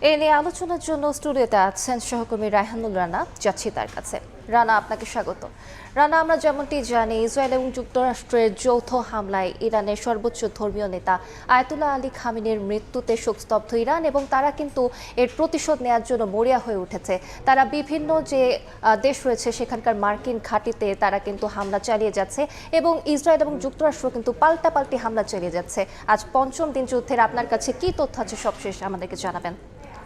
এ নিয়ে আলোচনার জন্য স্টুডিওতে আছেন সহকর্মী রায়হানুল রানা। যাচ্ছি তার কাছে। রানা, আপনাকে স্বাগত। রানা, আমরা যেমনটি জানি, ইসরায়েল এবং যুক্তরাষ্ট্রের যৌথ হামলায় ইরানের সর্বোচ্চ ধর্মীয় নেতা আয়াতুল্লাহ আলী খামেনির মৃত্যুতে শোকস্তব্ধ ইরান, এবং তারা কিন্তু এর প্রতিশোধ নেওয়ার জন্য মরিয়া হয়ে উঠেছে। তারা বিভিন্ন যে দেশ রয়েছে সেখানকার মার্কিন ঘাঁটিতে তারা কিন্তু হামলা চালিয়ে যাচ্ছে, এবং ইসরায়েল এবং যুক্তরাষ্ট্র কিন্তু পাল্টাপাল্টি হামলা চালিয়ে যাচ্ছে। আজ পঞ্চম দিন যুদ্ধের আপনার কাছে কি তথ্য আছে সবশেষ আমাদেরকে জানাবেন।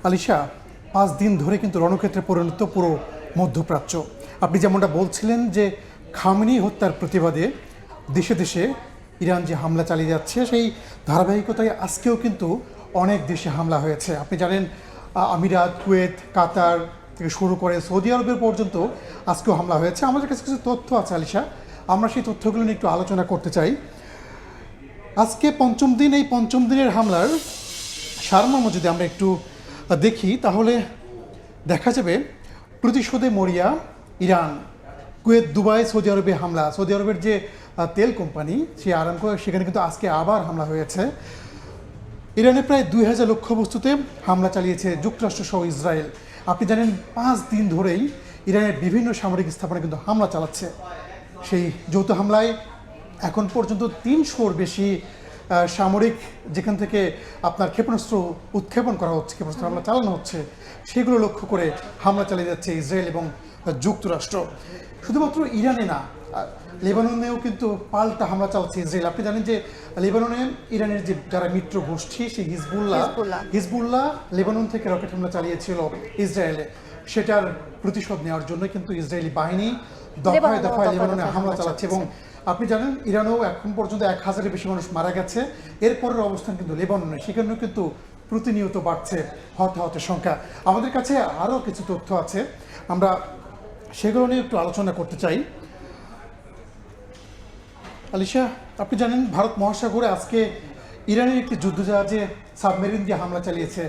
আলিশা, 5 দিন ধরে কিন্তু রণক্ষেত্রে পরিণত পুরো মধ্যপ্রাচ্য। আপনি যেমনটা বলছিলেন যে খামেনি হত্যার প্রতিবাদে দেশে দেশে ইরান যে হামলা চালিয়ে যাচ্ছে, সেই ধারাবাহিকতায় আজকেও কিন্তু অনেক দেশে হামলা হয়েছে। আপনি জানেন, আমিরাত, কুয়েত, কাতার থেকে শুরু করে সৌদি আরবের পর্যন্ত আজকেও হামলা হয়েছে। আমাদের কাছে কিছু তথ্য আছে আলিশা, আমরা সেই তথ্যগুলো নিয়ে একটু আলোচনা করতে চাই। আজকে পঞ্চম দিন, এই পঞ্চম দিনের হামলার সারমর্ম যদি আমরা একটু দেখি তাহলে দেখা যাবে প্রতিশোধে মরিয়া ইরান। কুয়েত, দুবাই, সৌদি আরবে হামলা। সৌদি আরবের যে তেল কোম্পানি সেই আরামকো, সেখানে কিন্তু আজকে আবার হামলা হয়েছে। ইরানে প্রায় 2000 লক্ষ্যবস্তুতে হামলা চালিয়েছে যুক্তরাষ্ট্র সহ ইসরায়েল। আপনি জানেন 5 দিন ধরেই ইরানের বিভিন্ন সামরিক স্থাপনা কিন্তু হামলা চালাচ্ছে। সেই যৌথ হামলায় এখন পর্যন্ত 300-র বেশি সামরিক, যেখান থেকে আপনার ক্ষেপণাস্ত্র উৎক্ষেপণ করা হচ্ছে, ক্ষেপণাস্ত্র হামলা চালানো হচ্ছে, সেগুলো লক্ষ্য করে হামলা চালিয়ে যাচ্ছে ইসরায়েল এবং যুক্তরাষ্ট্র। শুধুমাত্র ইরানে না, লেবাননেও কিন্তু পাল্টা হামলা চালাচ্ছে ইসরায়েল। আপনি জানেন যে লেবাননে ইরানের যে যারা মিত্র গোষ্ঠী, সেই হিজবুল্লাহ লেবানন থেকে রকেট হামলা চালিয়েছিল ইসরায়েলে। সেটার প্রতিশোধ নেওয়ার জন্য কিন্তু ইসরায়েলি বাহিনী দফায় দফায় লেবাননে হামলা চালাচ্ছে। এবং আপনি জানেন ইরানেও এখন পর্যন্ত 1000-এর বেশি মানুষ মারা গেছে। এরপরের অবস্থান কিন্তু লেবাননে, সেখানেও কিন্তু প্রতিনিয়ত বাড়ছে হতাহতের সংখ্যা। আমাদের কাছে আরও কিছু তথ্য আছে, আমরা সেগুলো নিয়ে একটু আলোচনা করতে চাই। আলিশা, আপনি জানেন ভারত মহাসাগরে আজকে ইরানের একটি যুদ্ধজাহাজে সাবমেরিন দিয়ে হামলা চালিয়েছে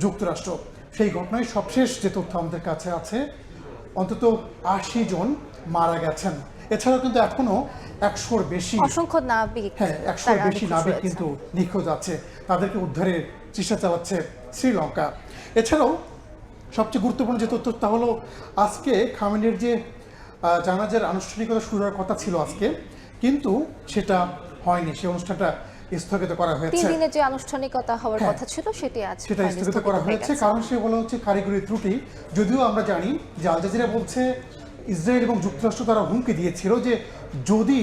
যুক্তরাষ্ট্র। সেই ঘটনায় সবশেষ যে তথ্য আমাদের কাছে আছে, অন্তত 80 জন মারা গেছেন। এছাড়াও কিন্তু এখনো 100-র বেশি, অসংখ্য নাবিক, 100-র বেশি নাবিক কিন্তু নিখোঁজ আছে। তাদেরকে উদ্ধারের চেষ্টা চালাচ্ছে শ্রীলঙ্কা। এছাড়াও সবচেয়ে গুরুত্বপূর্ণ যে তথ্য, তা হলো আজকে খামেনির যে জানাজার আনুষ্ঠানিকতা শুরু হওয়ার কথা ছিল আজকে, কিন্তু সেটা হয়নি। সেই অনুষ্ঠানটা স্থগিত করা হয়েছে। 3 দিনের যে আনুষ্ঠানিকতা হওয়ার কথা ছিল সেটা স্থগিত করা হয়েছে। কারণ সে বলা হচ্ছে কারিগরি ত্রুটি। যদিও আমরা জানি যে আল জাজিরা বলছে ইসরায়েল এবং যুক্তরাষ্ট্র তারা হুমকি দিয়েছিল যে যদি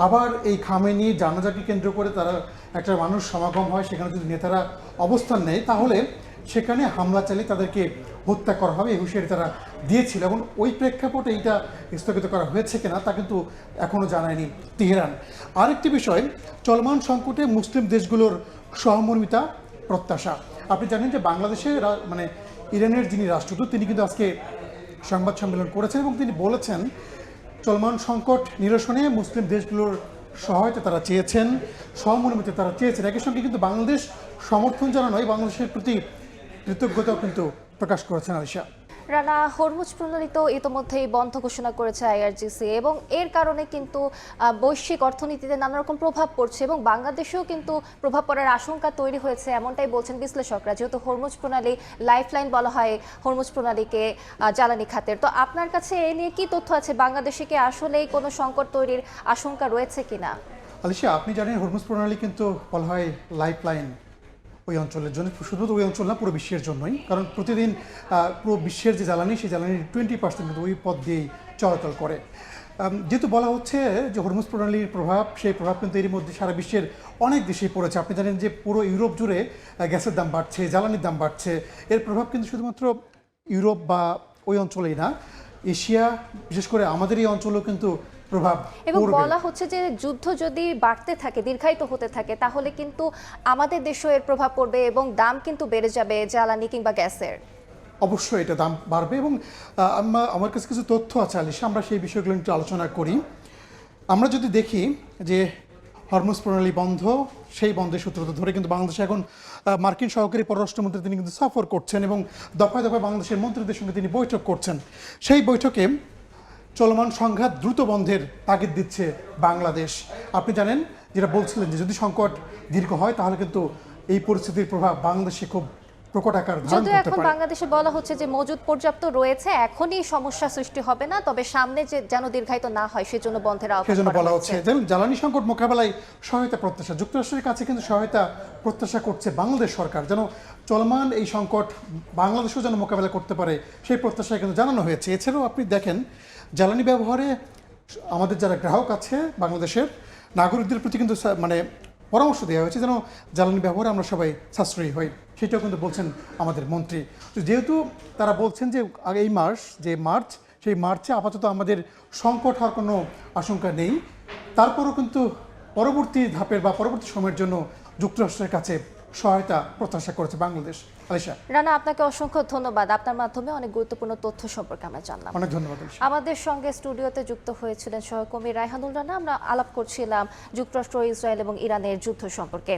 আবার এই খামেনি জানাজাকে কেন্দ্র করে তারা একটা মানুষ সমাগম হয়, সেখানে যদি নেতারা অবস্থান নেয়, তাহলে সেখানে হামলা চালিয়ে তাদেরকে হত্যা করা হবে, এই হুঁশিয়ারি তারা দিয়েছিল। এবং ওই প্রেক্ষাপটে এইটা স্থগিত করা হয়েছে কিনা তা কিন্তু এখনও জানায়নি তেহরান। আরেকটি বিষয়, চলমান সংকটে মুসলিম দেশগুলোর সহমর্মিতা প্রত্যাশা। আপনি জানেন যে বাংলাদেশে মানে ইরানের যিনি রাষ্ট্রদূত, তিনি কিন্তু আজকে সংবাদ সম্মেলন করেছেন এবং তিনি বলেছেন চলমান সংকট নিরসনে মুসলিম দেশগুলোর সহায়তা তারা চেয়েছেন, সহমর্মিতা তারা চেয়েছেন। একই সঙ্গে কিন্তু বাংলাদেশ সমর্থন জানানোয় বাংলাদেশের প্রতি কৃতজ্ঞতাও কিন্তু প্রকাশ করেছেন আলিশা। রানা, হরমুজ প্রণালী তো ইতোমধ্যেই বন্ধ ঘোষণা করেছে আইআরজিসি, এবং এর কারণে কিন্তু বৈশ্বিক অর্থনীতিতে নানা রকম প্রভাব পড়ছে, এবং বাংলাদেশেও কিন্তু প্রভাব পড়ার আশঙ্কা তৈরি হয়েছে, এমনটাই বলছেন বিশ্লেষকরা। যেহেতু হরমুজ প্রণালী লাইফলাইন বলা হয় হরমুজ প্রণালীকে জ্বালানি খাতের, তো আপনার কাছে এ নিয়ে কি তথ্য আছে? বাংলাদেশে কি আসলেই কোনো সংকট তৈরির আশঙ্কা রয়েছে কিনা? আলিশা, আপনি জানেন হরমুজ প্রণালী কিন্তু বলা হয় লাইফলাইন ওই অঞ্চলের জন্য, শুধুমাত্র ওই অঞ্চল না, পুরো বিশ্বের জন্যই। কারণ প্রতিদিন পুরো বিশ্বের যে জ্বালানি, সেই জ্বালানির 20% কিন্তু ওই পথ দিয়েই চলাচল করে। যেহেতু বলা হচ্ছে যে হরমুজ প্রণালীর প্রভাব, সেই প্রভাব কিন্তু এর মধ্যে সারা বিশ্বের অনেক দেশেই পড়েছে। আপনি জানেন যে পুরো ইউরোপ জুড়ে গ্যাসের দাম বাড়ছে, জ্বালানির দাম বাড়ছে। এর প্রভাব কিন্তু শুধুমাত্র ইউরোপ বা ওই অঞ্চলেই না, এশিয়া, বিশেষ করে আমাদের এই অঞ্চলেও কিন্তু প্রভাব। এবং বলা হচ্ছে যে যুদ্ধ যদি বাড়তে থাকে, দীর্ঘায়িত হতে থাকে, তাহলে কিন্তু আমাদের দেশেও এর প্রভাব পড়বে এবং দাম কিন্তু বেড়ে যাবে জ্বালানি কিংবা গ্যাসের। অবশ্যই এটা দাম বাড়বে। এবং আমার কাছে কিছু তথ্য আছে আলিশা, আমরা সেই বিষয়গুলো একটু আলোচনা করি। আমরা যদি দেখি যে হরমুজ প্রণালী বন্ধ, সেই বন্ধের সূত্র ধরে কিন্তু বাংলাদেশে এখন মার্কিন সহকারী পররাষ্ট্রমন্ত্রী তিনি কিন্তু সফর করছেন এবং দফায় দফায় বাংলাদেশের মন্ত্রীদের সঙ্গে তিনি বৈঠক করছেন। সেই বৈঠকে চলমান সংঘাত দ্রুত বন্ধের তাগিদ দিচ্ছে বাংলাদেশ। আপনি জানেন, যেটা বলছিলেন যে যদি সংকট দীর্ঘ হয় তাহলে কিন্তু এই পরিস্থিতির প্রভাব বাংলাদেশে খুব প্রকট আকার ধারণ যদিও করতে এখন পারে। বাংলাদেশে বলা হচ্ছে যে মজুদ পর্যাপ্ত রয়েছে, এখনই সমস্যা সৃষ্টি হবে না, তবে সামনে যে যেন দীর্ঘায়িত না হয় সেজন্য বন্ধের আহ্বান সেজন্য করা বলা হয়েছে। হচ্ছে যে জ্বালানি সংকট মোকাবেলায় সহায়তা প্রত্যাশা, যুক্তরাষ্ট্রের কাছে কিন্তু সহায়তা প্রত্যাশা করছে বাংলাদেশ সরকার, যেন চলমান এই সংকট বাংলাদেশও যেন মোকাবেলা করতে পারে সেই প্রত্যাশা কিন্তু জানানো হয়েছে। এছাড়াও আপনি দেখেন জ্বালানি ব্যবহারে আমাদের যারা গ্রাহক আছে বাংলাদেশের নাগরিকদের প্রতি কিন্তু মানে পরামর্শ দেওয়া হয়েছে যেন জ্বালানি ব্যবহারে আমরা সবাই সাশ্রয়ী হই, সেটাও কিন্তু বলছেন আমাদের মন্ত্রী। তো যেহেতু তারা বলছেন যে এই মাস যে মার্চ, সেই মার্চে আপাতত আমাদের সংকট হওয়ার কোনো আশঙ্কা নেই, তারপরও কিন্তু পরবর্তী ধাপের বা পরবর্তী সময়ের জন্য যুক্তরাষ্ট্রের কাছে সহায়তা প্রত্যাশা করেছে বাংলাদেশ। আলিশা, রানা, আপনাকে অসংখ্য ধন্যবাদ। আপনার মাধ্যমে অনেক গুরুত্বপূর্ণ তথ্য সম্পর্কে আমরা জানলাম। অনেক ধন্যবাদ আলিশা। আমাদের সঙ্গে স্টুডিওতে যুক্ত হয়েছিলেন সহকর্মী রায়হানুল রানা। আমরা আলাপ করছিলাম যুক্তরাষ্ট্র, ইসরায়েল এবং ইরানের যুদ্ধ সম্পর্কে।